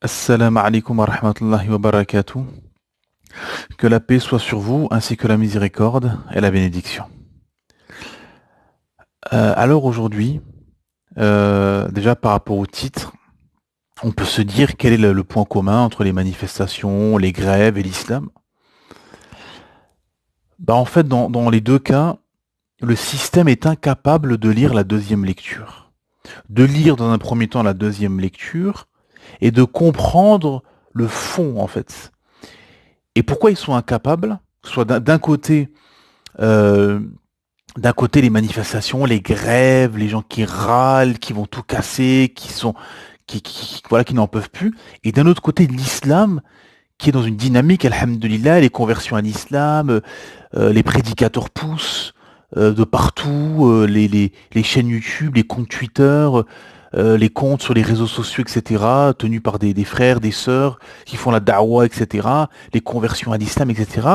Assalamu alaikum wa rahmatullahi wa barakatuh. Que la paix soit sur vous, ainsi que la miséricorde et la bénédiction. Alors aujourd'hui, déjà par rapport au titre, on peut se dire quel est le point commun entre les manifestations, les grèves et l'islam. Bah en fait, dans les deux cas, le système est incapable de lire la deuxième lecture. De lire dans un premier temps la deuxième lecture et de comprendre le fond en fait. Et pourquoi ils sont incapables? Soit euh, d'un côté les manifestations, les grèves, les gens qui râlent, qui vont tout casser, voilà, qui n'en peuvent plus, et d'un autre côté l'islam qui est dans une dynamique, alhamdulillah, les conversions à l'islam, les prédicateurs poussent de partout, les chaînes YouTube, les comptes Twitter, les comptes sur les réseaux sociaux, etc., tenus par des frères, des sœurs, qui font la da'wah, etc., les conversions à l'islam, etc.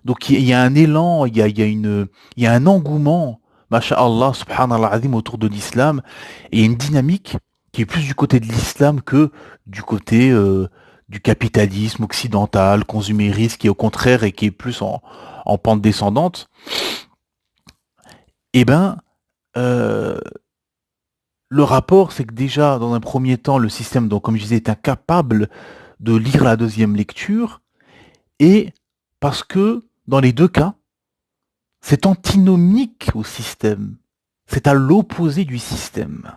Donc il y a un élan, il y a un engouement, masha'Allah, subhanallah azim, autour de l'islam, et il y a une dynamique qui est plus du côté de l'islam que du côté du capitalisme occidental, consumériste, qui est au contraire et qui est plus en pente descendante. Eh ben, euh, le rapport, c'est que déjà, dans un premier temps, le système, donc, comme je disais, est incapable de lire la deuxième lecture, et parce que, dans les deux cas, c'est antinomique au système. C'est à l'opposé du système.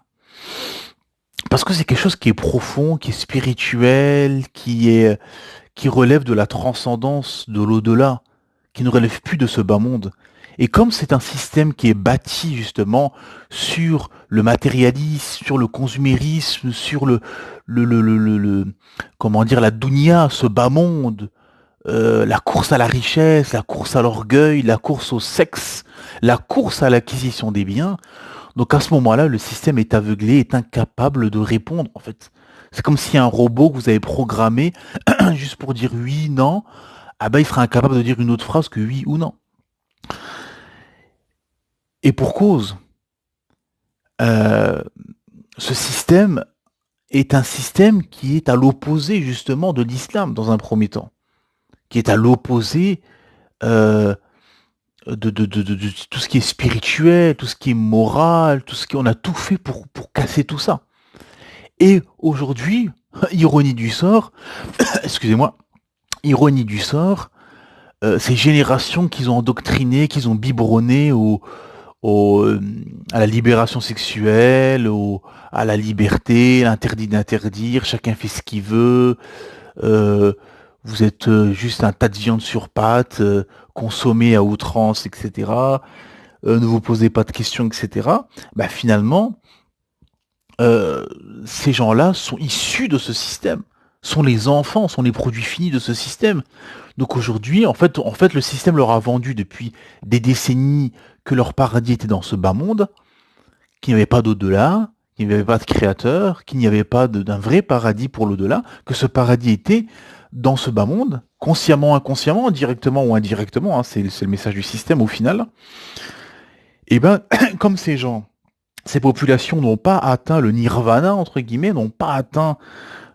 Parce que c'est quelque chose qui est profond, qui est spirituel, qui relève de la transcendance, de l'au-delà, qui ne relève plus de ce bas monde. Et comme c'est un système qui est bâti justement sur le matérialisme, sur le consumérisme, sur comment dire, la dunya, ce bas monde, la course à la richesse, la course à l'orgueil, la course au sexe, la course à l'acquisition des biens, donc à ce moment-là, le système est aveuglé, est incapable de répondre en fait. C'est comme si un robot que vous avez programmé juste pour dire oui, non, ah ben il sera incapable de dire une autre phrase que oui ou non. Et pour cause, euh, ce système est un système qui est à l'opposé justement de l'islam dans un premier temps, qui est à l'opposé euh, de tout ce qui est spirituel, tout ce qui est moral, tout ce qui on a tout fait pour casser tout ça. Et aujourd'hui, ironie du sort, excusez-moi, ironie du sort, ces générations qu'ils ont endoctrinées, qu'ils ont biberonnées au, euh, à la libération sexuelle, à la liberté, l'interdit d'interdire, chacun fait ce qu'il veut, euh, vous êtes juste un tas de viande sur pattes, consommé à outrance, etc. Ne vous posez pas de questions, etc. Bah finalement, euh, ces gens-là sont issus de ce système, sont les enfants, sont les produits finis de ce système. Donc aujourd'hui, le système leur a vendu depuis des décennies que leur paradis était dans ce bas monde, qu'il n'y avait pas d'au-delà, qu'il n'y avait pas de créateur, qu'il n'y avait pas d'un vrai paradis pour l'au-delà, que ce paradis était dans ce bas monde, consciemment, inconsciemment, directement ou indirectement, hein, c'est le message du système au final. Et ben, comme ces gens, ces populations n'ont pas atteint le nirvana, entre guillemets, n'ont pas atteint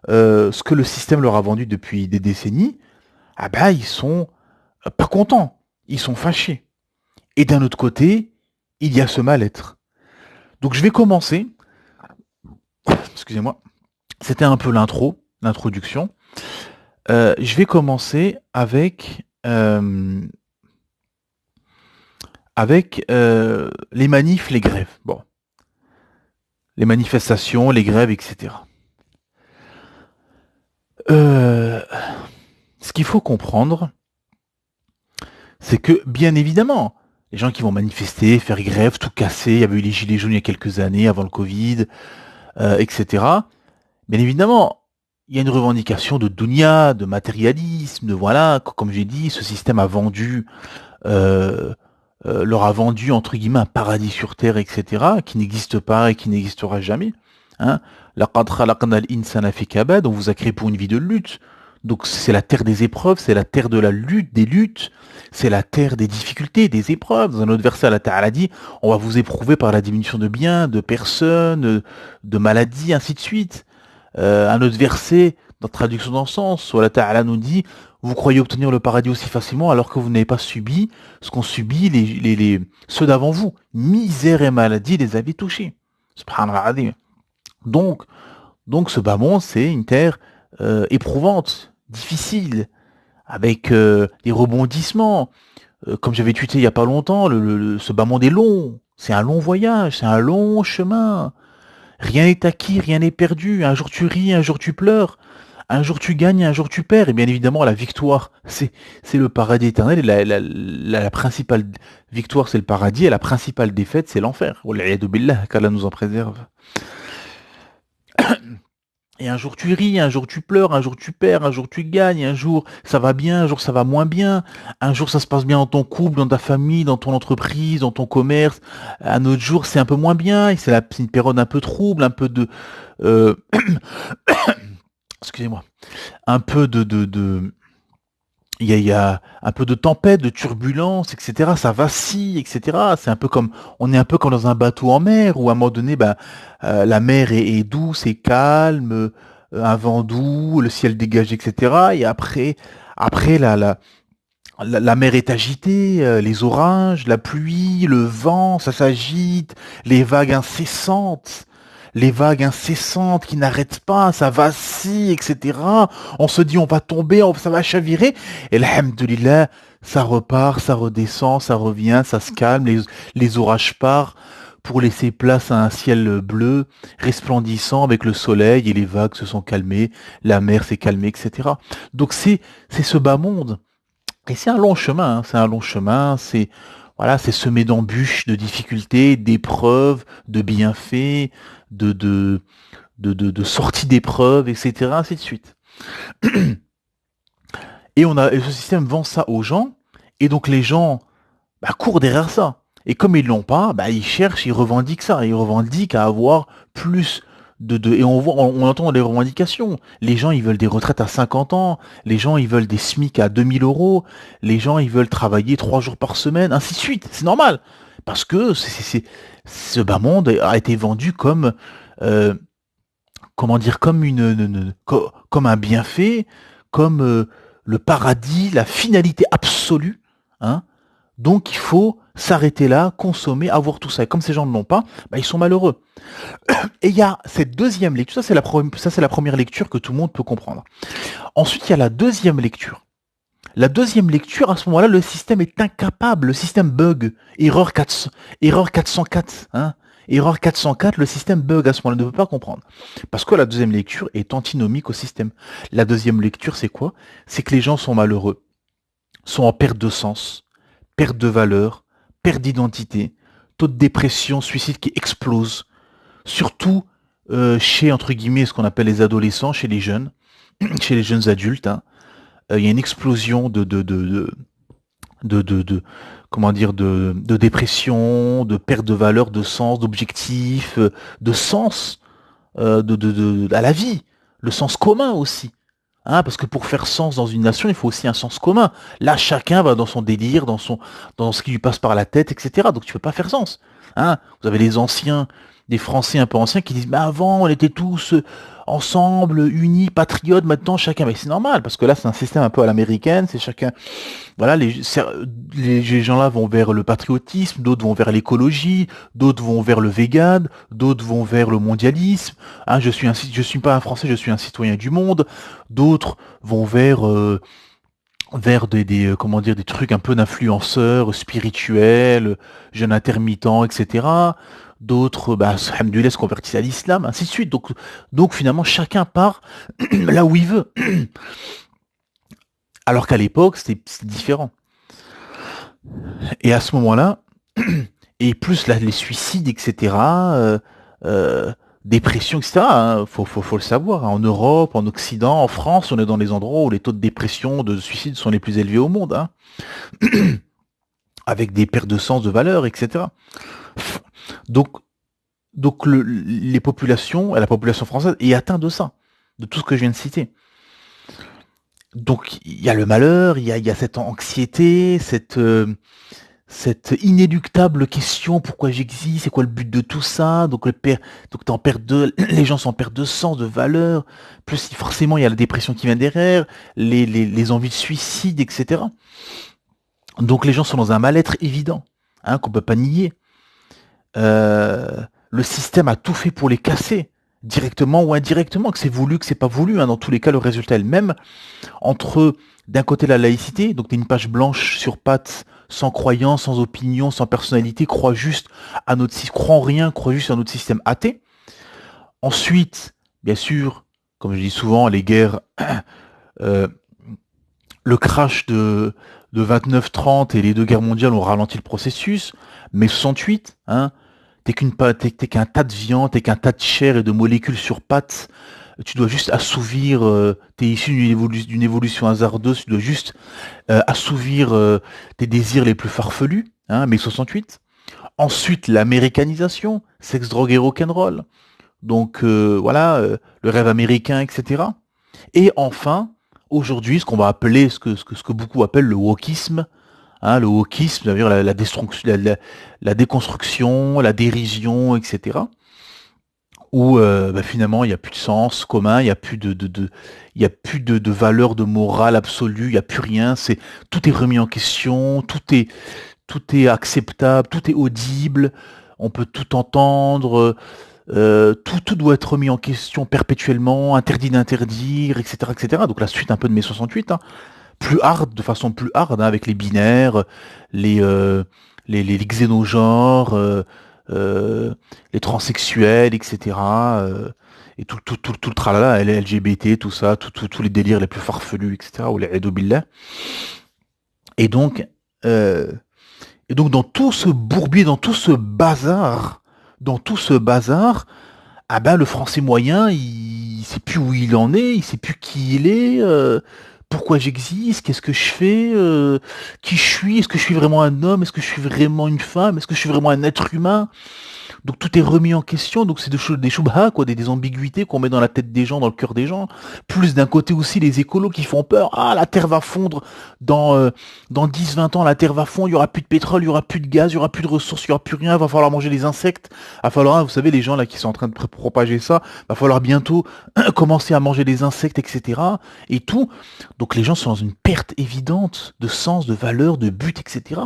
ce que le système leur a vendu depuis des décennies, ah ben, ils sont pas contents, ils sont fâchés. Et d'un autre côté, il y a ce mal-être. Donc je vais commencer, excusez-moi, c'était un peu l'introduction. Je vais commencer avec les manifs, les grèves. Bon, les manifestations, les grèves, etc. Euh, Ce qu'il faut comprendre, c'est que, bien évidemment, les gens qui vont manifester, faire grève, tout casser, il y avait eu les gilets jaunes il y a quelques années, avant le Covid, etc. Bien évidemment, il y a une revendication de dunya, de matérialisme, de voilà, comme j'ai dit, ce système a vendu, euh, leur a vendu entre guillemets un paradis sur terre, etc., qui n'existe pas et qui n'existera jamais. Hein. Laqad khalaqna al-insana fi kabad, on vous a créé pour une vie de lutte. Donc c'est la terre des épreuves, c'est la terre de la lutte, des luttes, c'est la terre des difficultés, des épreuves. Dans un autre verset, Allah Ta'ala dit, on va vous éprouver par la diminution de biens, de personnes, de maladies, ainsi de suite. Un autre verset, Dans traduction dans le sens, Allah Ta'ala nous dit, vous croyez obtenir le paradis aussi facilement alors que vous n'avez pas subi ce qu'ont subi ceux d'avant vous. Misère et maladie les avaient touchés. Subhanallah. Donc, donc ce bas monde, c'est une terre éprouvante, difficile, avec des rebondissements. Comme j'avais tweeté il y a pas longtemps, ce bas monde est long. C'est un long voyage, c'est un long chemin. Rien n'est acquis, rien n'est perdu. Un jour tu ris, un jour tu pleures. Un jour tu gagnes, un jour tu perds. Et bien évidemment, la victoire, c'est le paradis éternel. Et la principale victoire, c'est le paradis. Et la principale défaite, c'est l'enfer. Wal'iyadu billah, qu'Allah nous en préserve. Et un jour tu ris, un jour tu pleures, un jour tu perds, un jour tu gagnes, un jour ça va bien, un jour ça va moins bien, un jour ça se passe bien dans ton couple, dans ta famille, dans ton entreprise, dans ton commerce, un autre jour c'est un peu moins bien, et c'est une période un peu trouble, un peu de... euh, excusez-moi, un peu de il y a un peu de tempête, de turbulence, etc. Ça vacille, etc. On est un peu comme dans un bateau en mer où à un moment donné, la mer est douce et calme, un vent doux, le ciel dégagé, etc. Et après la mer est agitée, les orages, la pluie, le vent, ça s'agite, les vagues incessantes. Les vagues incessantes qui n'arrêtent pas, ça vacille, etc. On se dit on va tomber, ça va chavirer. Et alhamdoulilah, ça repart, ça redescend, ça revient, ça se calme, les orages partent pour laisser place à un ciel bleu, resplendissant avec le soleil et les vagues se sont calmées, la mer s'est calmée, etc. Donc c'est ce bas monde. Et c'est un long chemin, hein, c'est un long chemin, c'est semé d'embûches, de difficultés, d'épreuves, de bienfaits, de, de, de sorties d'épreuves, etc., ainsi de suite. Et ce système vend ça aux gens, et donc les gens courent derrière ça. Et comme ils l'ont pas, ils cherchent, ils revendiquent ça, ils revendiquent à avoir plus et on entend les revendications. Les gens, ils veulent des retraites à 50 ans. Les gens, ils veulent des SMIC à 2000 euros. Les gens, ils veulent travailler 3 jours par semaine, ainsi de suite. C'est normal. Parce que ce bas monde a été vendu comme, euh, comment dire, comme un bienfait, comme le paradis, la finalité absolue, hein. Donc il faut s'arrêter là, consommer, avoir tout ça. Et comme ces gens ne l'ont pas, ils sont malheureux. Et il y a cette deuxième lecture, ça c'est la première lecture que tout le monde peut comprendre. Ensuite, il y a la deuxième lecture. La deuxième lecture, à ce moment-là, le système est incapable, le système bug. Erreur 404, hein. Erreur 404, le système bug à ce moment-là, ne peut pas comprendre. Parce que la deuxième lecture est antinomique au système. La deuxième lecture, c'est quoi? C'est que les gens sont malheureux, sont en perte de sens, perte de valeur, perte d'identité, taux de dépression, suicide qui explose, surtout chez, entre guillemets, ce qu'on appelle les adolescents, chez les jeunes, chez les jeunes adultes, hein. Il y a une explosion comment dire, de dépression, de perte de valeur, de sens, d'objectif, de sens à la vie, le sens commun aussi. Hein, parce que pour faire sens dans une nation, il faut aussi un sens commun. Là, chacun va dans son délire, dans ce qui lui passe par la tête, etc. Donc tu peux pas faire sens. Hein, vous avez les anciens, des Français un peu anciens qui disent, mais avant, on était tous ensemble, unis, patriotes, maintenant chacun. Mais c'est normal, parce que là, c'est un système un peu à l'américaine, c'est chacun. Voilà, les gens-là vont vers le patriotisme, d'autres vont vers l'écologie, d'autres vont vers le vegan, d'autres vont vers le mondialisme. Hein, je suis pas un Français, je suis un citoyen du monde. D'autres vont vers comment dire, des trucs un peu d'influenceurs spirituels, jeunes intermittents, etc. D'autres, alhamdoulilah, se convertissent à l'islam, ainsi de suite. Donc finalement, chacun part là où il veut. Alors qu'à l'époque, c'est différent. Et à ce moment-là, et plus là, les suicides, etc., dépression, etc., hein, faut le savoir, hein. En Europe, en Occident, en France, on est dans les endroits où les taux de dépression, de suicide sont les plus élevés au monde, hein. Avec des pertes de sens, de valeur, etc. Donc, les populations, la population française est atteinte de ça, de tout ce que je viens de citer. Donc il y a le malheur, il y a cette anxiété, cette inéluctable question pourquoi j'existe, c'est quoi le but de tout ça, donc t'es en perte de, les gens sont en perte de sens, de valeur, plus forcément il y a la dépression qui vient derrière, les envies de suicide, etc. Donc les gens sont dans un mal-être évident, hein, qu'on peut pas nier. Euh, le système a tout fait pour les casser, directement ou indirectement, que c'est voulu, que c'est pas voulu, hein. Dans tous les cas, le résultat est le même. Entre, d'un côté, la laïcité, donc t'es une page blanche sur pattes, sans croyance, sans opinion, sans personnalité, croit juste à notre système, croit en rien, croit juste à notre système athée. Ensuite, bien sûr, comme je dis souvent, les guerres, euh, le crash de 29-30 et les deux guerres mondiales ont ralenti le processus, mais 68, hein, t'es qu'un tas de viande, t'es qu'un tas de chair et de molécules sur pattes. Tu dois juste assouvir, t'es issu d'une évolution hasardeuse, tu dois juste assouvir tes désirs les plus farfelus, hein, mai 68. Ensuite, l'américanisation, sexe, drogue et rock'n'roll. Donc voilà, le rêve américain, etc. Et enfin, aujourd'hui, ce qu'on va appeler, ce que beaucoup appellent le wokisme, hein, le wokisme, c'est-à-dire la destruction, la déconstruction, la dérision, etc. Où bah, finalement il n'y a plus de sens commun, il n'y a plus il y a plus de valeur de morale absolue, il n'y a plus rien, tout est remis en question, tout est acceptable, tout est audible, on peut tout entendre, tout doit être remis en question perpétuellement, interdit d'interdire, etc., etc. Donc la suite un peu de mai 68, hein, plus hard, de façon plus hard, hein, avec les binaires, les, euh, les xénogenres, les transsexuels, etc. Et tout le tralala, les LGBT, tout ça, tous les délires les plus farfelus, etc. Ou les billah. Et donc, euh, et donc dans tout ce bourbier, dans tout ce bazar, ah ben le français moyen, il sait plus où il en est, il sait plus qui il est, pourquoi j'existe, qu'est-ce que je fais, qui je suis, est-ce que je suis vraiment un homme, est-ce que je suis vraiment une femme, est-ce que je suis vraiment un être humain? Donc tout est remis en question, donc c'est des shubha, quoi, des ambiguïtés qu'on met dans la tête des gens, dans le cœur des gens. Plus d'un côté aussi les écolos qui font peur, ah la Terre va fondre dans 10-20 ans, la Terre va fondre, il y aura plus de pétrole, il y aura plus de gaz, il y aura plus de ressources, il y aura plus rien, va falloir manger des insectes, va falloir, hein, vous savez les gens là qui sont en train de propager ça, va falloir bientôt commencer à manger des insectes, etc. Et tout. Donc les gens sont dans une perte évidente de sens, de valeur, de but, etc.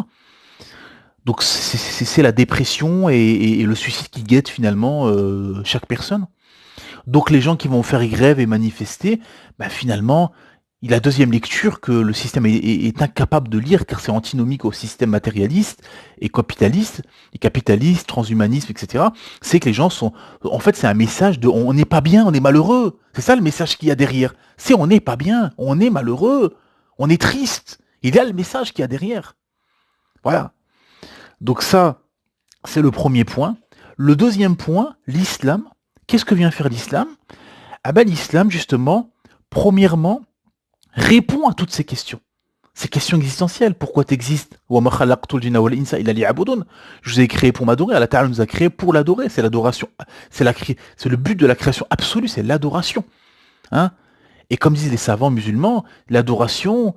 Donc c'est la dépression et le suicide qui guette finalement chaque personne. Donc les gens qui vont faire grève et manifester, bah, finalement, il y a la deuxième lecture que le système est incapable de lire car c'est antinomique au système matérialiste et capitaliste, transhumanisme, etc. C'est que les gens sont... En fait, c'est un message de on n'est pas bien, on est malheureux. C'est ça le message qu'il y a derrière. C'est on n'est pas bien, on est malheureux, on est triste. Il y a le message qu'il y a derrière. Voilà. Donc ça, c'est le premier point. Le deuxième point, l'islam. Qu'est-ce que vient faire l'islam? Ah ben l'islam, justement, premièrement, répond à toutes ces questions existentielles. Pourquoi tu existes? Je vous ai créé pour m'adorer. Allah Ta'ala nous a créé pour l'adorer. C'est l'adoration. C'est le but de la création absolue, c'est l'adoration. Hein? Et comme disent les savants musulmans, l'adoration,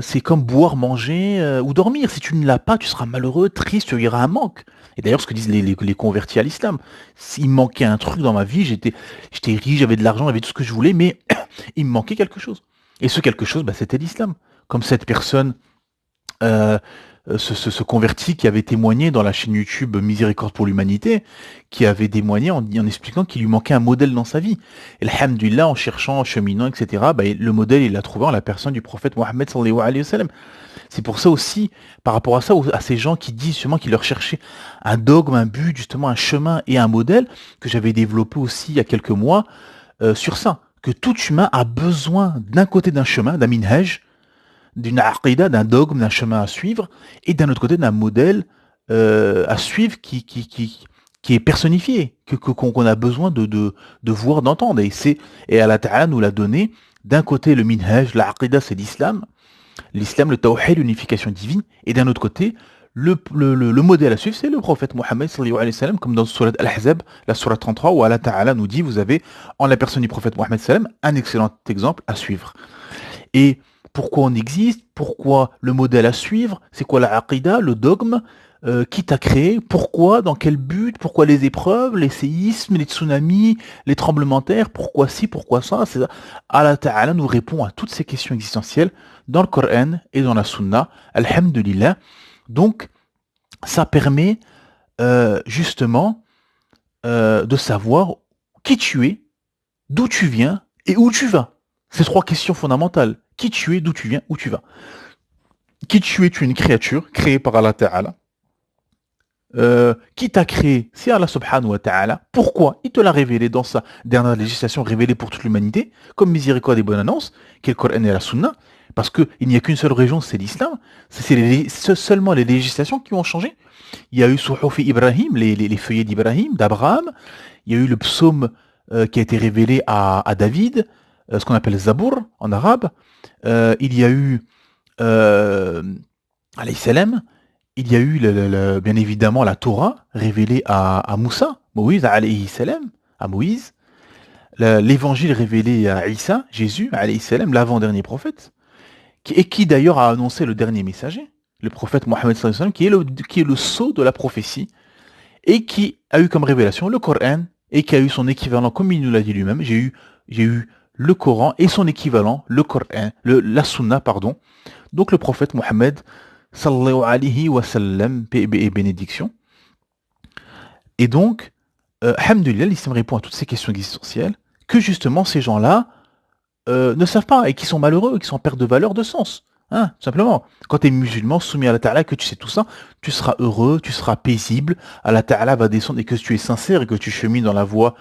c'est comme boire, manger ou dormir. Si tu ne l'as pas, tu seras malheureux, triste, tu auras un manque. Et d'ailleurs, ce que disent les convertis à l'islam, s'il me manquait un truc dans ma vie, j'étais riche, j'avais de l'argent, j'avais tout ce que je voulais, mais il me manquait quelque chose. Et ce quelque chose, bah, c'était l'islam. Comme cette personne, euh, ce converti qui avait témoigné dans la chaîne YouTube Miséricorde pour l'humanité, qui avait témoigné en expliquant qu'il lui manquait un modèle dans sa vie. Et alhamdulillah, en cherchant, en cheminant, etc., bah, le modèle, il l'a trouvé en la personne du prophète Mohammed sallallahu alayhi wa sallam. C'est pour ça aussi, par rapport à ça, à ces gens qui disent justement qu'ils leur cherchaient un dogme, un but, justement un chemin et un modèle, que j'avais développé aussi il y a quelques mois, sur ça, que tout humain a besoin d'un côté d'un chemin, d'un minhaj, d'une aqidah, d'un dogme, d'un chemin à suivre, et d'un autre côté d'un modèle à suivre qui est personnifié, qu'on a besoin de voir, d'entendre. Et Allah Ta'ala nous l'a donné, d'un côté le minhaj, l'aqidah c'est l'islam, le tawhid, l'unification divine, et d'un autre côté, le modèle à suivre, c'est le prophète Mohammed sallallahu alayhi wa sallam, comme dans Surat Al-Ahzab, la Surat 33, où Allah Ta'ala nous dit, vous avez, en la personne du prophète Mohammed sallam, un excellent exemple à suivre. Et pourquoi on existe, pourquoi le modèle à suivre, c'est quoi la aqida, le dogme, qui t'a créé, pourquoi, dans quel but, pourquoi les épreuves, les séismes, les tsunamis, les tremblements de terre, pourquoi ci, pourquoi ça. Allah Ta'ala nous répond à toutes ces questions existentielles dans le Coran et dans la Sunna, alhamdulillah. Donc, ça permet justement de savoir qui tu es, d'où tu viens et où tu vas. Ces trois questions fondamentales. Qui tu es, d'où tu viens, où tu vas. Qui tu es une créature créée par Allah Ta'ala. Qui t'a créé, c'est Allah subhanahu wa ta'ala. Pourquoi? Il te l'a révélé dans sa dernière législation révélée pour toute l'humanité, comme miséricorde et bonne annonce, qui est le Coran et la Sunna, parce qu'il n'y a qu'une seule région, c'est l'islam. C'est seulement les législations qui ont changé. Il y a eu Suhufi Ibrahim, les feuillets d'Ibrahim, d'Abraham. Il y a eu le psaume qui a été révélé à David, ce qu'on appelle Zabour en arabe. Il y a eu alayhi salam. Il y a eu bien évidemment la Torah révélée à Moussa, Moïse alayhi salam, à Moïse, l'évangile révélé à Isa, Jésus alayhi salam, l'avant-dernier prophète, qui d'ailleurs a annoncé le dernier messager, le prophète Mohammed sallallahu alayhi wa sallam, qui est le sceau de la prophétie, et qui a eu comme révélation le Coran, et qui a eu son équivalent, comme il nous l'a dit lui-même, j'ai eu le Coran et son équivalent, le Coran, la Sunna, pardon. Donc le prophète Mohammed sallallahu alayhi wa sallam, paix et bénédiction. Et donc, alhamdulillah, l'islam répond à toutes ces questions existentielles que justement ces gens-là ne savent pas et qui sont malheureux, qui sont en perte de valeur, de sens. Hein, tout simplement. Quand tu es musulman, soumis à la Ta'ala, que tu sais tout ça, tu seras heureux, tu seras paisible, Allah Ta'ala va descendre et que tu es sincère et que tu chemines dans la voie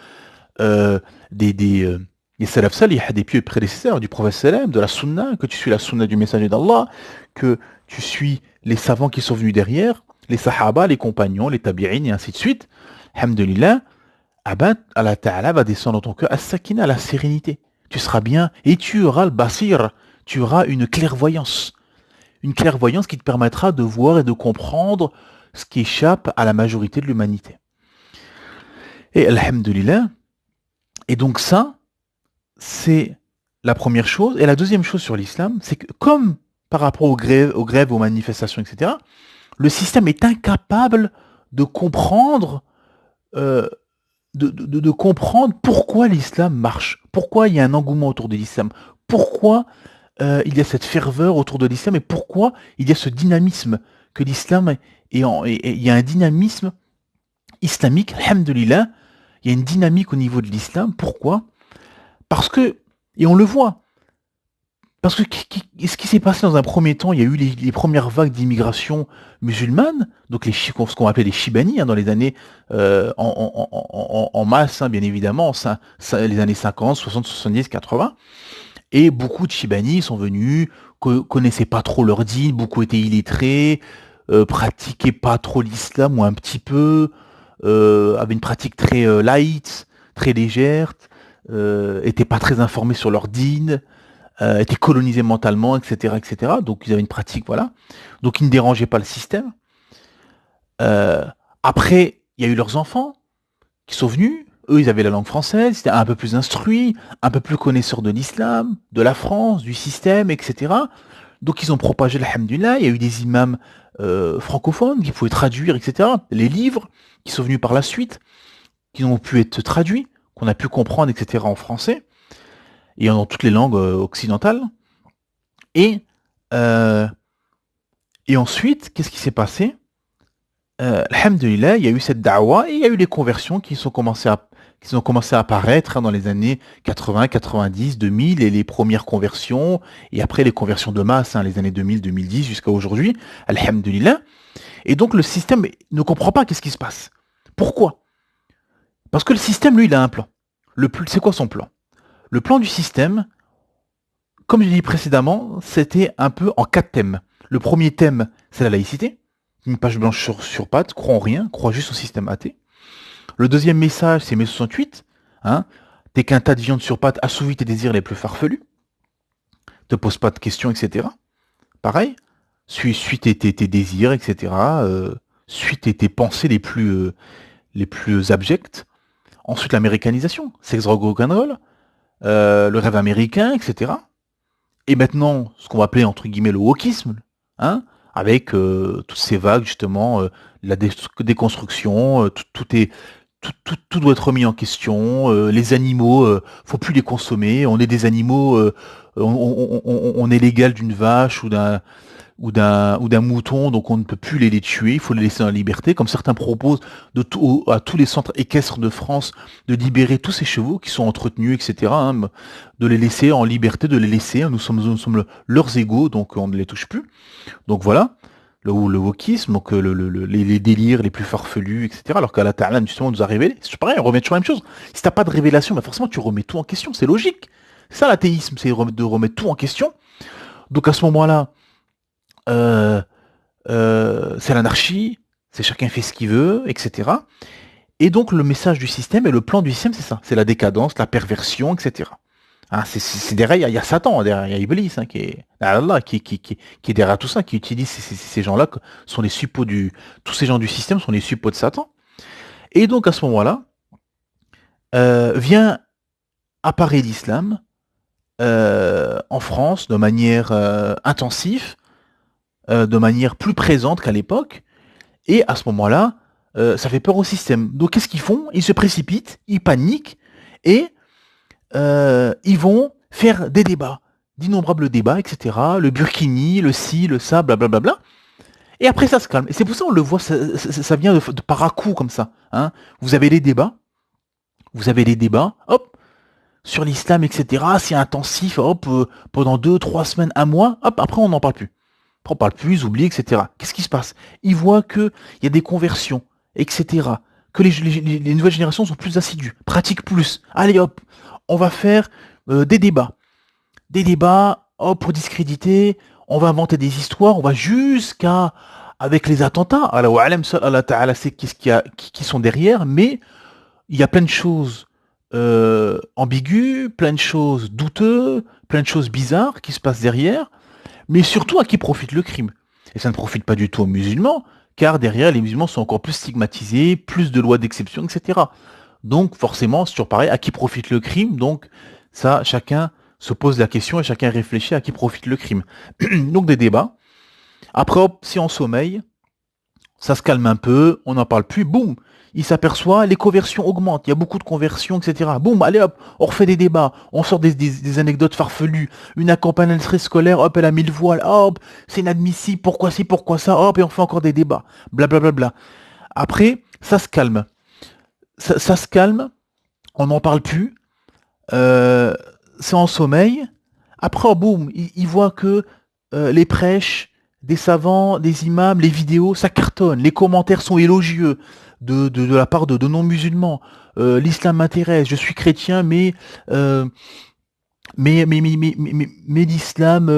des salaf salih, des pieux prédécesseurs, du prophète sallam, de la sunna, que tu suis la sunna du messager d'Allah, que tu suis les savants qui sont venus derrière, les sahaba, les compagnons, les tabi'in et ainsi de suite. Alhamdulillah, Allah Ta'ala va descendre dans ton cœur as-sakina, la sérénité. Tu seras bien et tu auras le basir, tu auras une clairvoyance qui te permettra de voir et de comprendre ce qui échappe à la majorité de l'humanité. Et alhamdulillah, et donc ça, c'est la première chose. Et la deuxième chose sur l'islam, c'est que comme par rapport aux grèves, aux manifestations, etc., le système est incapable de comprendre, de comprendre pourquoi l'islam marche, pourquoi il y a un engouement autour de l'islam, pourquoi il y a cette ferveur autour de l'islam et pourquoi il y a ce dynamisme que l'islam il y a un dynamisme islamique, alhamdulillah, il y a une dynamique au niveau de l'islam. Pourquoi? Parce que, et on le voit, parce que ce qui s'est passé dans un premier temps, il y a eu les premières vagues d'immigration musulmane, donc ce qu'on appelait les Chibani, hein, dans les années en masse, hein, bien évidemment, les années 50, 60, 70, 80. Et beaucoup de Chibani sont venus, connaissaient pas trop leur dîne, beaucoup étaient illettrés, pratiquaient pas trop l'islam ou un petit peu, avaient une pratique très light, très légère, étaient pas très informés sur leur dîne, étaient colonisés mentalement, etc., etc. Donc ils avaient une pratique, voilà. Donc ils ne dérangeaient pas le système. Après, il y a eu leurs enfants qui sont venus. Eux, ils avaient la langue française, ils étaient un peu plus instruits, un peu plus connaisseurs de l'islam, de la France, du système, etc. Donc ils ont propagé l'alhamdulillah. Il y a eu des imams francophones qui pouvaient traduire, etc. Les livres qui sont venus par la suite, qui ont pu être traduits, qu'on a pu comprendre, etc. en français, et dans toutes les langues occidentales. Et ensuite, qu'est-ce qui s'est passé? Alhamdulillah, il y a eu cette da'wa et il y a eu les conversions qui ont commencé à apparaître, hein, dans les années 80, 90, 2000, et les premières conversions, et après les conversions de masse, hein, les années 2000, 2010 jusqu'à aujourd'hui, alhamdulillah. Et donc le système ne comprend pas qu'est-ce qui se passe. Pourquoi? Parce que le système, lui, il a un plan. C'est quoi son plan? Le plan du système, comme je l'ai dit précédemment, c'était un peu en 4 thèmes. Le premier thème, c'est la laïcité. Une page blanche sur pattes, crois en rien, crois juste au système athée. Le deuxième message, c'est mai 68. Hein, t'es qu'un tas de viande sur pattes, assouvis tes désirs les plus farfelus. Te pose pas de questions, etc. Pareil, suis tes désirs, etc. Suis tes pensées les plus abjectes. Ensuite, l'américanisation, sexe, drogue, rock'n'roll, le rêve américain, etc. et maintenant ce qu'on va appeler entre guillemets le wokisme, hein, avec toutes ces vagues justement, la déconstruction, tout doit être remis en question. Les animaux, faut plus les consommer. On est des animaux, on est l'égal d'une vache ou d'un mouton, donc on ne peut plus les tuer, il faut les laisser en liberté, comme certains proposent à tous les centres équestres de France de libérer tous ces chevaux qui sont entretenus, etc., hein, de les laisser en liberté, de les laisser, nous sommes leurs égaux, donc on ne les touche plus. Donc voilà, le wokisme, donc les délires les plus farfelus, etc., alors qu'Allah Ta'ala justement nous a révélé, c'est pareil, on remet toujours la même chose. Si t'as pas de révélation, bah forcément tu remets tout en question, c'est logique. C'est ça l'athéisme, c'est de remettre tout en question. Donc à ce moment-là, euh, c'est l'anarchie, c'est chacun fait ce qu'il veut, etc. Et donc le message du système et le plan du système, c'est ça, c'est la décadence, la perversion, etc. Hein, c'est derrière, il y a Satan, derrière, il y a Iblis, hein, qui est Allah, qui est derrière tout ça, qui utilise ces gens-là, sont les suppôts tous ces gens du système sont les suppôts de Satan. Et donc à ce moment-là, vient apparaître l'islam en France de manière intensive, de manière plus présente qu'à l'époque. Et à ce moment-là, ça fait peur au système. Donc qu'est-ce qu'ils font? Ils se précipitent, ils paniquent, et ils vont faire des débats, d'innombrables débats, etc. Le burkini, le ci, le ça, blablabla. Et après ça se calme. Et c'est pour ça on le voit, ça vient de par à coup comme ça. Hein. Vous avez les débats, hop, sur l'islam, etc. C'est intensif, hop, pendant 2, 3 semaines, un mois, hop, après on n'en parle plus. Après on parle plus, ils oublient, etc. Qu'est-ce qui se passe? Ils voient qu'il y a des conversions, etc. Que les nouvelles générations sont plus assidues, pratiquent plus. Allez hop, on va faire des débats. Des débats, hop, pour discréditer, on va inventer des histoires, on va jusqu'à, avec les attentats, Allah Ta'ala sait qui sont derrière, mais il y a plein de choses ambiguës, plein de choses douteuses, plein de choses bizarres qui se passent derrière, mais surtout à qui profite le crime. Et ça ne profite pas du tout aux musulmans, car derrière, les musulmans sont encore plus stigmatisés, plus de lois d'exception, etc. Donc forcément, c'est toujours pareil, à qui profite le crime, donc ça, chacun se pose la question et chacun réfléchit à qui profite le crime. Donc des débats. Après, hop, si on sommeille, ça se calme un peu, on n'en parle plus, boum, il s'aperçoit, les conversions augmentent, il y a beaucoup de conversions, etc. Boum, allez hop, on refait des débats, on sort des anecdotes farfelues, une accompagnatrice scolaire, hop, elle a mis le voile, hop, c'est inadmissible, pourquoi ci, pourquoi ça, hop, et on fait encore des débats, blablabla. Bla, bla, bla. Après, ça se calme. Ça se calme, on n'en parle plus, c'est en sommeil. Après, oh, boum, il voit que les prêches des savants, des imams, les vidéos, ça cartonne. Les commentaires sont élogieux de la part de non-musulmans. L'islam m'intéresse, je suis chrétien, mais l'islam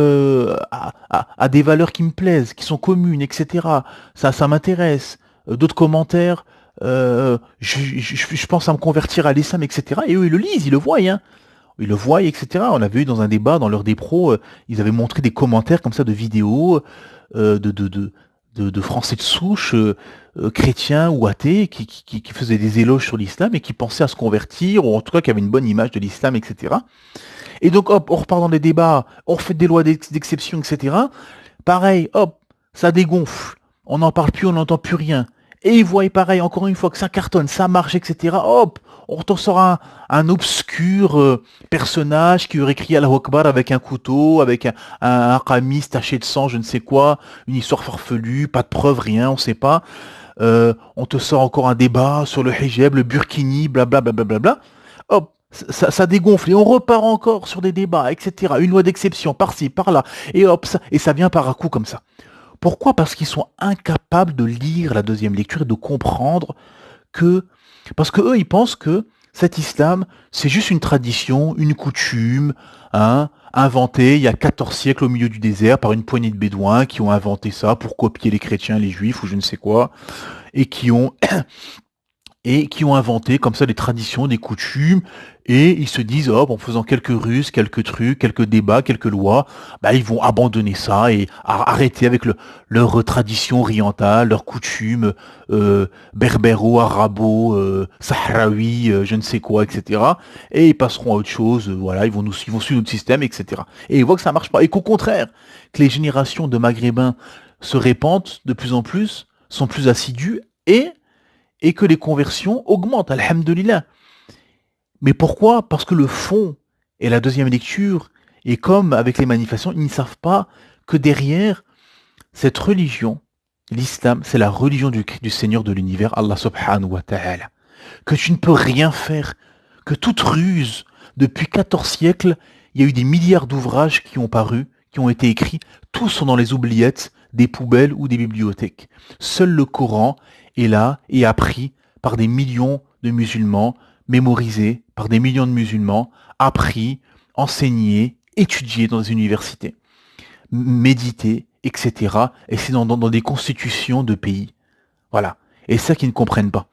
a des valeurs qui me plaisent, qui sont communes, etc. Ça m'intéresse. D'autres commentaires, je pense à me convertir à l'islam, etc. Et eux, ils le lisent, ils le voient, hein. Ils le voient, etc. On avait eu dans un débat, dans l'heure des pros, ils avaient montré des commentaires comme ça de vidéos de Français de souche, chrétiens ou athées, qui faisaient des éloges sur l'islam et qui pensaient à se convertir, ou en tout cas qui avaient une bonne image de l'islam, etc. Et donc, hop, on repart dans des débats, on refait des lois d'exception, etc. Pareil, hop, ça dégonfle, on n'en parle plus, on n'entend plus rien. Et ils voient pareil, encore une fois, que ça cartonne, ça marche, etc. Hop, on te sort un obscur personnage qui aurait crié Allahu Akbar avec un couteau, avec un qamis taché de sang, je ne sais quoi, une histoire farfelue, pas de preuves, rien, on sait pas. On te sort encore un débat sur le hijab, le burkini, blablabla. Bla, bla, bla, bla. Hop, ça dégonfle et on repart encore sur des débats, etc. Une loi d'exception, par-ci, par-là. Et hop, ça vient par à coup comme ça. Pourquoi? Parce qu'ils sont incapables de lire la deuxième lecture et de comprendre que... Parce que eux, ils pensent que cet islam, c'est juste une tradition, une coutume, hein, inventée il y a 14 siècles au milieu du désert par une poignée de bédouins qui ont inventé ça pour copier les chrétiens, les juifs ou je ne sais quoi, et qui ont et qui ont inventé comme ça des traditions, des coutumes, et ils se disent, hop, en faisant quelques ruses, quelques trucs, quelques débats, quelques lois, bah, ils vont abandonner ça et arrêter avec leur tradition orientale, leurs coutumes berbéro, arabo, sahraoui, je ne sais quoi, etc. Et ils passeront à autre chose, voilà, ils vont suivre notre système, etc. Et ils voient que ça marche pas, et qu'au contraire, que les générations de Maghrébins se répandent de plus en plus, sont plus assidus, et que les conversions augmentent, alhamdulillah. Mais pourquoi? Parce que le fond et la deuxième lecture, et comme avec les manifestations, ils ne savent pas que derrière cette religion, l'islam, c'est la religion du Seigneur de l'univers, Allah subhanahu wa ta'ala. Que tu ne peux rien faire, que toute ruse, depuis 14 siècles, il y a eu des milliards d'ouvrages qui ont paru, qui ont été écrits, tous sont dans les oubliettes des poubelles ou des bibliothèques. Seul le Coran est là et appris par des millions de musulmans, mémorisé par des millions de musulmans, appris, enseigné, étudié dans les universités, médité, etc. Et c'est dans des constitutions de pays. Voilà. Et c'est ça qu'ils ne comprennent pas.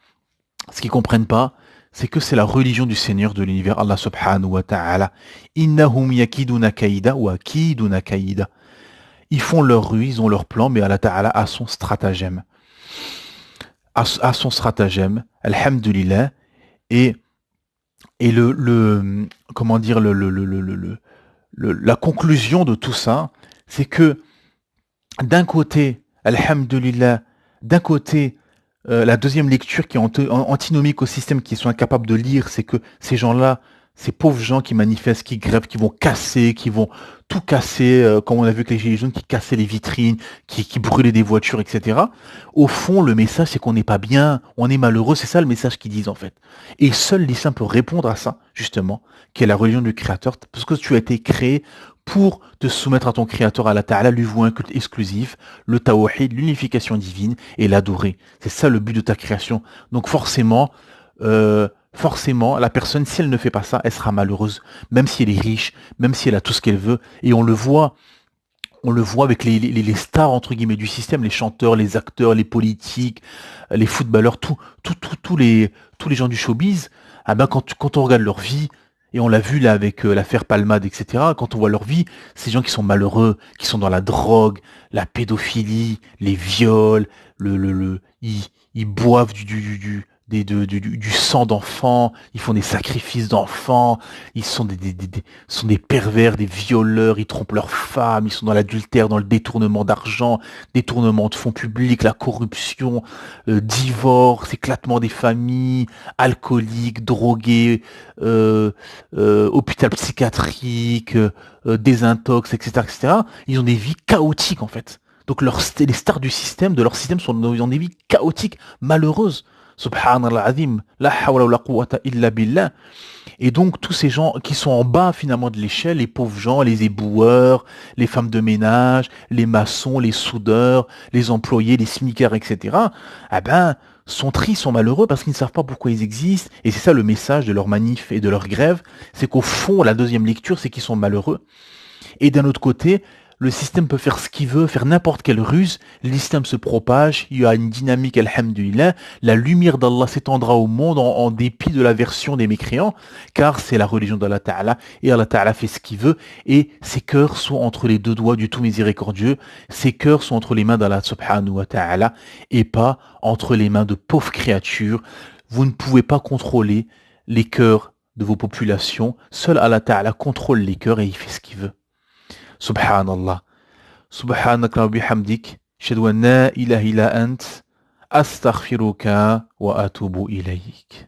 Ce qu'ils comprennent pas, c'est que c'est la religion du Seigneur de l'univers, Allah subhanahu wa ta'ala. Innahum yakiduna kaïda ou akiduna kaïda. Ils font leur rue, ils ont leur plan, mais Allah ta'ala a son stratagème. A son stratagème, alhamdulillah. Et, et comment dire, la conclusion de tout ça, c'est que d'un côté, alhamdulillah, d'un côté, la deuxième lecture qui est antinomique au système, qui sont incapables de lire, c'est que ces gens-là, ces pauvres gens qui manifestent, qui grèvent, qui vont casser, qui vont tout casser, comme on a vu avec les Gilets jaunes, qui cassaient les vitrines, qui brûlaient des voitures, etc. Au fond, le message, c'est qu'on n'est pas bien, on est malheureux, c'est ça le message qu'ils disent en fait. Et seul l'islam peut répondre à ça, justement, qui est la religion du Créateur, parce que tu as été créé pour te soumettre à ton Créateur, à la Ta'ala, lui vouer un culte exclusif, le tawhid, l'unification divine, et l'adorer. C'est ça le but de ta création. Donc forcément, la personne, si elle ne fait pas ça, elle sera malheureuse, même si elle est riche, même si elle a tout ce qu'elle veut. Et on le voit avec les stars, entre guillemets, du système, les chanteurs, les acteurs, les politiques, les footballeurs, tous les gens du showbiz. Ah ben, quand on regarde leur vie, et on l'a vu là avec l'affaire Palmade, etc., quand on voit leur vie, ces gens qui sont malheureux, qui sont dans la drogue, la pédophilie, les viols, ils boivent du sang d'enfants, ils font des sacrifices d'enfants, ils sont sont des pervers, des violeurs, ils trompent leurs femmes, ils sont dans l'adultère, dans le détournement d'argent, détournement de fonds publics, la corruption, divorce, éclatement des familles, alcooliques, drogués, hôpital psychiatrique, désintox, etc., etc. Ils ont des vies chaotiques en fait. Donc les stars du système, de leur système, sont dans des vies chaotiques, malheureuses. Subhanallah azim, la hawla wa la quwwata illa billah. Et donc tous ces gens qui sont en bas finalement de l'échelle, les pauvres gens, les éboueurs, les femmes de ménage, les maçons, les soudeurs, les employés, les smicards, etc. Ah ben, sont tristes, sont malheureux parce qu'ils ne savent pas pourquoi ils existent. Et c'est ça le message de leur manif et de leur grève, c'est qu'au fond, la deuxième lecture, c'est qu'ils sont malheureux. Et d'un autre côté, le système peut faire ce qu'il veut, faire n'importe quelle ruse, l'islam se propage, il y a une dynamique, alhamdulillah, la lumière d'Allah s'étendra au monde en dépit de la version des mécréants, car c'est la religion d'Allah Ta'ala, et Allah Ta'ala fait ce qu'il veut, et ses cœurs sont entre les deux doigts du tout miséricordieux, ses cœurs sont entre les mains d'Allah Subhanahu wa Ta'ala, et pas entre les mains de pauvres créatures. Vous ne pouvez pas contrôler les cœurs de vos populations, seul Allah Ta'ala contrôle les cœurs et il fait ce qu'il veut. Subhanallah. Subhanaka wa bihamdik. Ashhadu an la ilaha illa ant. Astaghfiruka wa atubu ilayk.